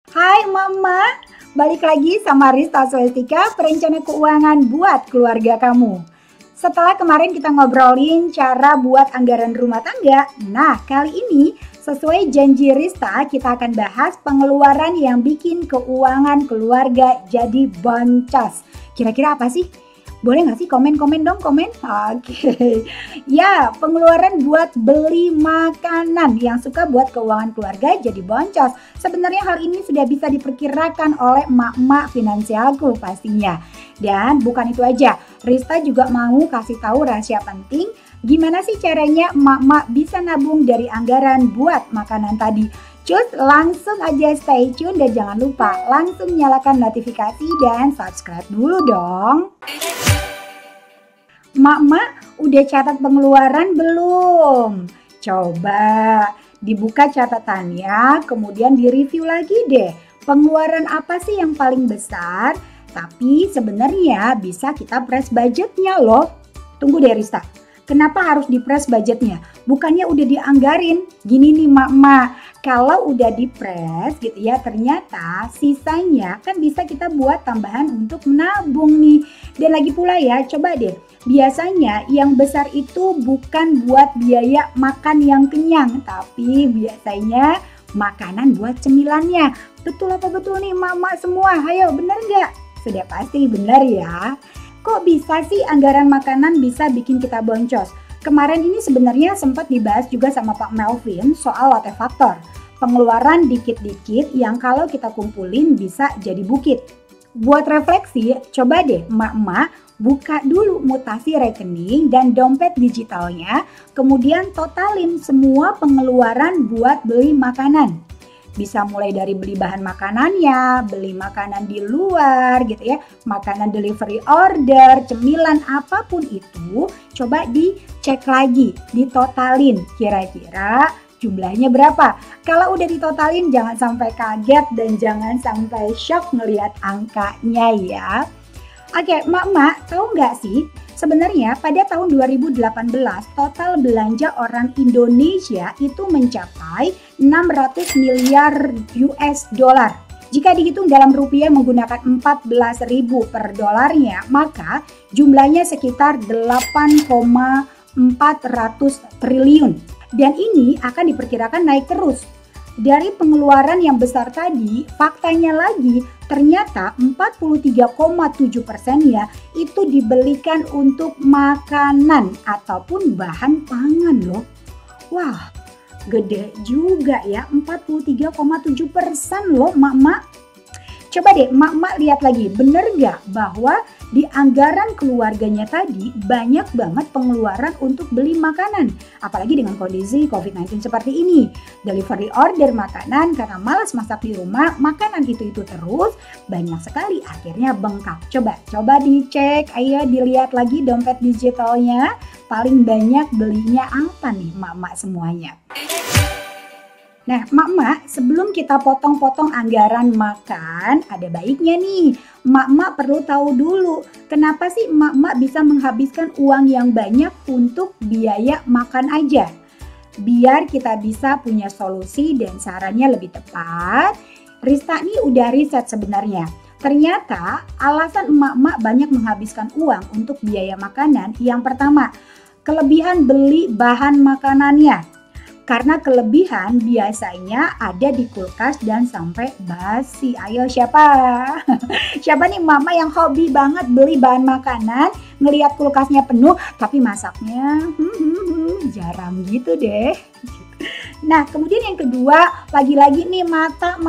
Hai Mama, balik lagi sama Rista Swestika, perencana keuangan buat keluarga kamu. Setelah kemarin kita ngobrolin cara buat anggaran rumah tangga, nah kali ini sesuai janji Rista kita akan bahas pengeluaran yang bikin keuangan keluarga jadi boncos. Kira-kira apa sih? Boleh nggak sih komen-komen dong, komen? Oke. Ya, pengeluaran buat beli makanan yang suka buat keuangan keluarga jadi boncos. Sebenarnya hal ini sudah bisa diperkirakan oleh emak-emak finansialku pastinya. Dan bukan itu aja, Rista juga mau kasih tahu rahasia penting gimana sih caranya emak-emak bisa nabung dari anggaran buat makanan tadi. Cus, langsung aja stay tune dan jangan lupa langsung nyalakan notifikasi dan subscribe dulu dong. Mak-mak, udah catat pengeluaran belum? Coba dibuka catatannya, kemudian direview lagi deh. Pengeluaran apa sih yang paling besar? Tapi sebenarnya bisa kita press budgetnya loh. Tunggu deh Rista, kenapa harus di press budgetnya? Bukannya udah dianggarin? Gini nih mak-mak, kalau udah di press gitu ya, ternyata sisanya kan bisa kita buat tambahan untuk menabung nih. Dan lagi pula ya, coba deh, biasanya yang besar itu bukan buat biaya makan yang kenyang, tapi biasanya makanan buat cemilannya. Betul apa betul nih mak-mak semua? Ayo, bener nggak? Sudah pasti benar ya. Kok bisa sih anggaran makanan bisa bikin kita boncos? Kemarin ini sebenarnya sempat dibahas juga sama Pak Melvin soal lotte factor. Pengeluaran dikit-dikit yang kalau kita kumpulin bisa jadi bukit. Buat refleksi, coba deh emak-emak buka dulu mutasi rekening dan dompet digitalnya, kemudian totalin semua pengeluaran buat beli makanan. Bisa mulai dari beli bahan makanannya, beli makanan di luar gitu ya, makanan delivery order, cemilan apapun itu, coba dicek lagi, ditotalin kira-kira jumlahnya berapa. Kalau udah ditotalin jangan sampai kaget dan jangan sampai shock ngelihat angkanya ya. Oke, mak-mak tahu nggak sih? Sebenarnya pada tahun 2018 total belanja orang Indonesia itu mencapai 600 miliar US dollar. Jika dihitung dalam rupiah menggunakan 14.000 per dolarnya, maka jumlahnya sekitar 8,400 triliun. Dan ini akan diperkirakan naik terus. Dari pengeluaran yang besar tadi, faktanya lagi ternyata 43,7% ya itu dibelikan untuk makanan ataupun bahan pangan loh. Wah, gede juga ya, 43,7% loh mak-mak. Coba deh mak-mak lihat lagi, bener nggak bahwa di anggaran keluarganya tadi banyak banget pengeluaran untuk beli makanan. Apalagi dengan kondisi COVID-19 seperti ini. Delivery order makanan karena malas masak di rumah, makanan itu terus, banyak sekali akhirnya bengkak. Coba dicek, ayo dilihat lagi dompet digitalnya. Paling banyak belinya apa nih mak-mak semuanya? Nah, mak-mak, sebelum kita potong-potong anggaran makan, ada baiknya nih, mak-mak perlu tahu dulu, kenapa sih mak-mak bisa menghabiskan uang yang banyak untuk biaya makan aja? Biar kita bisa punya solusi dan sarannya lebih tepat, Rista nih udah riset sebenarnya. Ternyata alasan emak-emak banyak menghabiskan uang untuk biaya makanan, yang pertama, kelebihan beli bahan makanannya. Karena kelebihan biasanya ada di kulkas dan sampai basi. Ayo siapa? Siapa nih mama yang hobi banget beli bahan makanan, ngelihat kulkasnya penuh tapi masaknya jarang gitu deh. Nah, kemudian yang kedua, lagi-lagi nih mata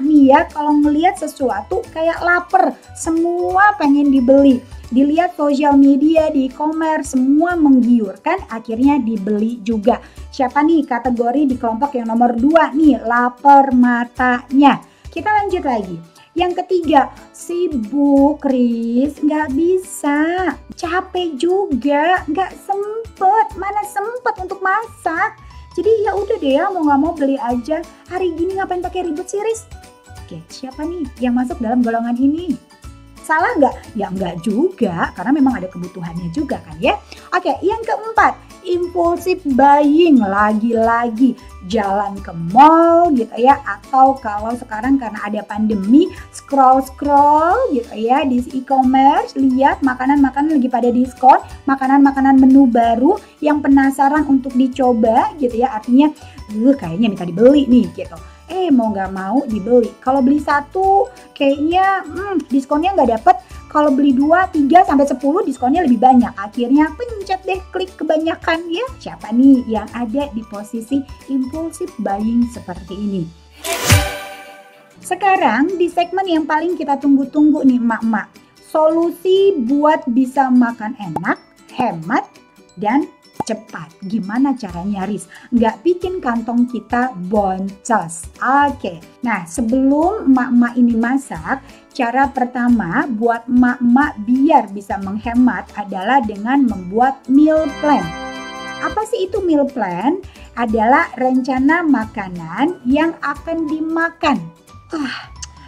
nih ya, kalau ngelihat sesuatu kayak lapar, semua pengen dibeli. Dilihat sosial media, di e-commerce, semua menggiurkan, akhirnya dibeli juga. Siapa nih kategori di kelompok yang nomor 2 nih, lapar matanya. Kita lanjut lagi. Yang ketiga, sibuk Riz, nggak bisa, capek juga, nggak sempet, mana sempet untuk masak. Jadi ya udah deh ya, mau nggak mau beli aja. Hari gini ngapain pakai ribet sih Riz? Oke, siapa nih yang masuk dalam golongan ini? Salah nggak? Ya nggak juga, karena memang ada kebutuhannya juga kan ya. Oke, yang keempat, impulsive buying, lagi-lagi jalan ke mall gitu ya, atau kalau sekarang karena ada pandemi scroll gitu ya di e-commerce, lihat makanan-makanan lagi pada diskon, makanan-makanan menu baru yang penasaran untuk dicoba gitu ya, artinya kayaknya minta dibeli nih gitu. Mau nggak mau dibeli. Kalau beli satu kayaknya diskonnya nggak dapet. Kalau beli 2, 3, sampai 10 diskonnya lebih banyak. Akhirnya pencet deh klik kebanyakan ya. Siapa nih yang ada di posisi impulsive buying seperti ini? Sekarang di segmen yang paling kita tunggu-tunggu nih emak-emak. Solusi buat bisa makan enak, hemat, dan cepat. Gimana caranya Riz? Nggak bikin kantong kita boncos. Oke. Nah, sebelum emak-emak ini masak, cara pertama buat emak-emak biar bisa menghemat adalah dengan membuat meal plan. Apa sih itu meal plan? Adalah rencana makanan yang akan dimakan.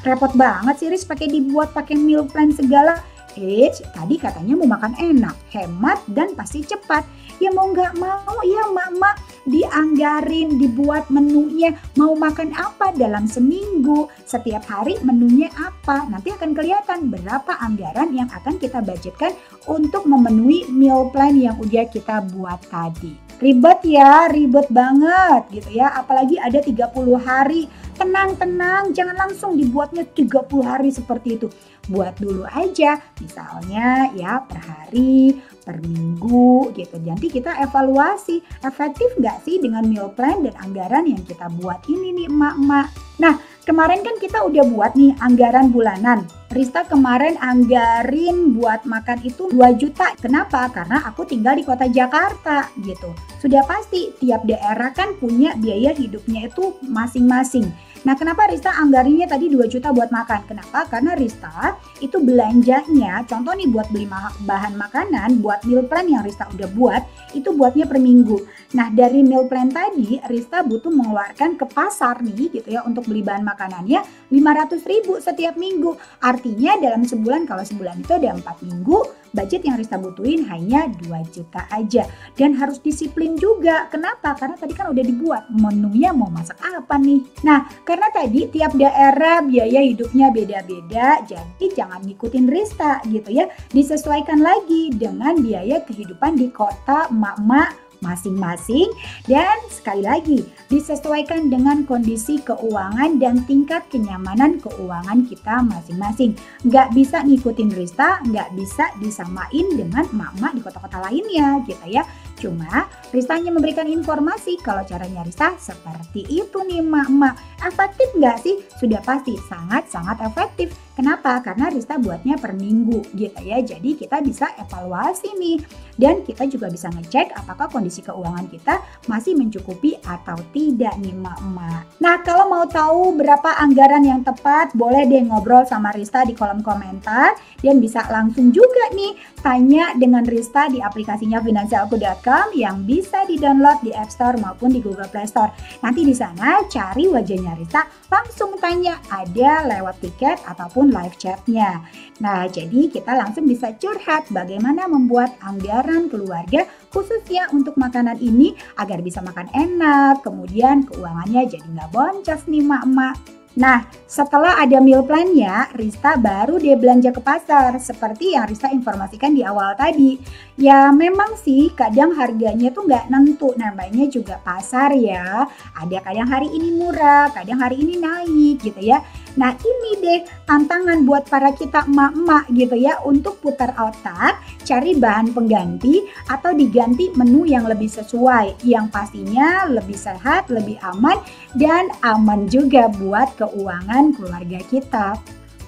Repot banget sih Riz dibuat pakai meal plan segala. Tadi katanya mau makan enak, hemat, dan pasti cepat. Ya mau nggak mau ya emak-emak dianggarin, dibuat menunya. Mau makan apa dalam seminggu, setiap hari menunya apa. Nanti akan kelihatan berapa anggaran yang akan kita budgetkan untuk memenuhi meal plan yang udah kita buat tadi. Ribet ya, ribet banget gitu ya. Apalagi ada 30 hari. Tenang, jangan langsung dibuatnya 30 hari seperti itu. Buat dulu aja, misalnya ya per hari, per minggu gitu. Nanti kita evaluasi, efektif nggak sih dengan meal plan dan anggaran yang kita buat ini nih emak-emak. Nah, kemarin kan kita udah buat nih anggaran bulanan. Rista kemarin anggarin buat makan itu 2 juta. Kenapa? Karena aku tinggal di kota Jakarta gitu. Sudah pasti tiap daerah kan punya biaya hidupnya itu masing-masing. Nah, kenapa Rista anggarinnya tadi 2 juta buat makan? Kenapa? Karena Rista itu belanjanya, contoh nih buat beli bahan makanan, buat meal plan yang Rista udah buat, itu buatnya per minggu. Nah, dari meal plan tadi, Rista butuh mengeluarkan ke pasar nih gitu ya, untuk beli bahan makanannya 500.000 setiap minggu. Artinya dalam sebulan, kalau sebulan itu ada 4 minggu, budget yang Rista butuhin hanya 2 juta aja. Dan harus disiplin juga. Kenapa? Karena tadi kan udah dibuat menunya mau masak apa nih. Nah, karena tadi tiap daerah biaya hidupnya beda-beda, jadi jangan ngikutin Rista gitu ya. Disesuaikan lagi dengan biaya kehidupan di kota emak-emak masing-masing, dan sekali lagi disesuaikan dengan kondisi keuangan dan tingkat kenyamanan keuangan kita masing-masing. Nggak bisa ngikutin Rista, nggak bisa disamain dengan emak-emak di kota-kota lainnya gitu ya. Cuma Rista hanya memberikan informasi kalau caranya Rista seperti itu nih emak-emak. Efektif nggak sih? Sudah pasti sangat-sangat efektif. Kenapa? Karena Rista buatnya per minggu gitu ya. Jadi kita bisa evaluasi nih. Dan kita juga bisa ngecek apakah kondisi keuangan kita masih mencukupi atau tidak nih emak-emak. Nah, kalau mau tahu berapa anggaran yang tepat, boleh deh ngobrol sama Rista di kolom komentar. Dan bisa langsung juga nih tanya dengan Rista di aplikasinya finansialku.com yang bisa di-download di App Store maupun di Google Play Store. Nanti di sana cari wajahnya Rista, langsung tanya, ada lewat tiket ataupun live chatnya. Nah, jadi kita langsung bisa curhat bagaimana membuat anggaran keluarga khususnya untuk makanan ini agar bisa makan enak, kemudian keuangannya jadi nggak boncos nih emak-emak. Nah, setelah ada meal plan-nya, Rista baru dia belanja ke pasar seperti yang Rista informasikan di awal tadi. Ya memang sih kadang harganya tuh nggak nentu, namanya juga pasar ya. Ada kadang hari ini murah, kadang hari ini naik gitu ya. Nah ini deh tantangan buat para kita emak-emak gitu ya, untuk putar otak, cari bahan pengganti atau diganti menu yang lebih sesuai, yang pastinya lebih sehat, lebih aman, dan aman juga buat keuangan keluarga kita.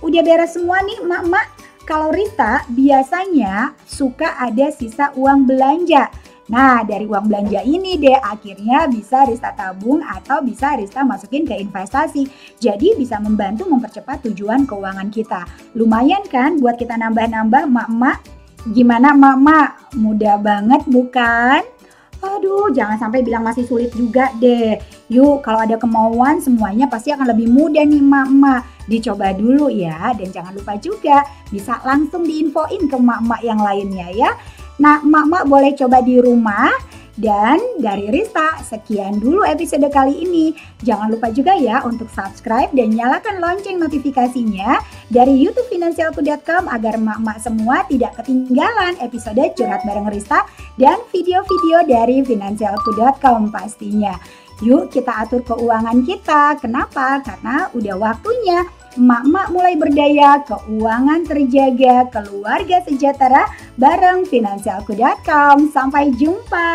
Udah beres semua nih emak-emak. Kalau Rista biasanya suka ada sisa uang belanja. Nah, dari uang belanja ini deh akhirnya bisa Rista tabung atau bisa Rista masukin ke investasi. Jadi bisa membantu mempercepat tujuan keuangan kita. Lumayan kan buat kita nambah-nambah emak-emak. Gimana emak-emak? Mudah banget bukan? Aduh, jangan sampai bilang masih sulit juga deh. Yuk, kalau ada kemauan semuanya pasti akan lebih mudah nih emak-emak. Dicoba dulu ya, dan jangan lupa juga bisa langsung diinfoin ke emak-emak yang lainnya ya. Nah, emak-emak boleh coba di rumah Dan dari Rista, sekian dulu episode kali ini. Jangan lupa juga ya untuk subscribe dan nyalakan lonceng notifikasinya dari YouTube Finansialku.com agar emak-emak semua tidak ketinggalan episode curhat bareng Rista dan video-video dari Finansialku.com pastinya. Yuk kita atur keuangan kita. Kenapa? Karena udah waktunya emak-emak mulai berdaya, keuangan terjaga, keluarga sejahtera bareng Finansialku.com. Sampai jumpa.